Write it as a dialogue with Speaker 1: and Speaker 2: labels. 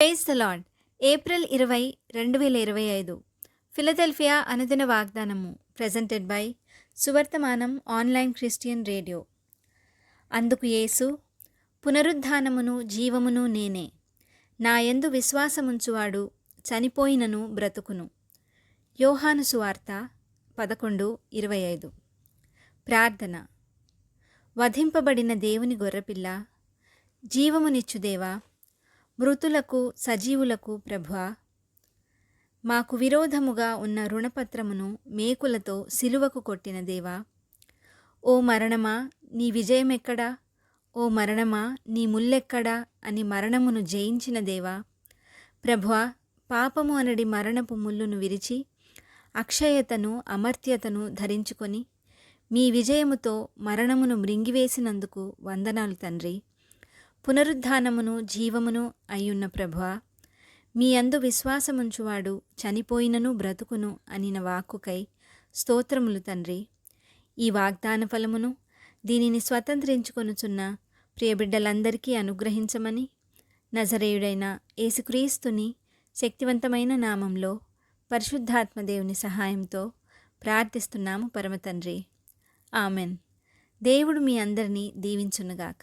Speaker 1: Praise the lord. April 20, 2025 Philadelphia అనుదిన వాగ్దానము presented by Suvarthamanam online Christian radio. అందుకు యేసు, పునరుద్ధానమును జీవమును నేనే. నా యందు విశ్వాసముంచువాడు చనిపోయినను బ్రతుకును. యోహాను సువార్త 11:25. ప్రార్థన. వధింపబడిన దేవుని గొర్రెపిల్ల, జీవమునిచ్చుదేవా, మృతులకు సజీవులకు ప్రభువా, మాకు విరోధముగా ఉన్న రుణపత్రమును మేకులతో సిలువకు కొట్టిన దేవా, ఓ మరణమా నీ విజయమెక్కడా, ఓ మరణమా నీ ముల్లెక్కడా అని మరణమును జయించిన దేవా, ప్రభువా, పాపము అనడి మరణపు ముల్లును విరిచి అక్షయతను అమర్త్యతను ధరించుకొని మీ విజయముతో మరణమును మృంగివేసినందుకు వందనాలు తండ్రి. పునరుద్ధానమును జీవమును అయ్యున్న ప్రభువా, మీ అందు విశ్వాసముంచువాడు చనిపోయినను బ్రతుకును అనిన వాక్కుకై స్తోత్రములు తండ్రి. ఈ వాగ్దాన ఫలమును దీనిని స్వతంత్రించుకొనుచున్న ప్రియబిడ్డలందరికీ అనుగ్రహించమని నజరేయుడైన యేసుక్రీస్తుని శక్తివంతమైన నామంలో పరిశుద్ధాత్మదేవుని సహాయంతో ప్రార్థిస్తున్నాము పరమతండ్రి. ఆమెన్. దేవుడు మీ అందరినీ దీవించునుగాక.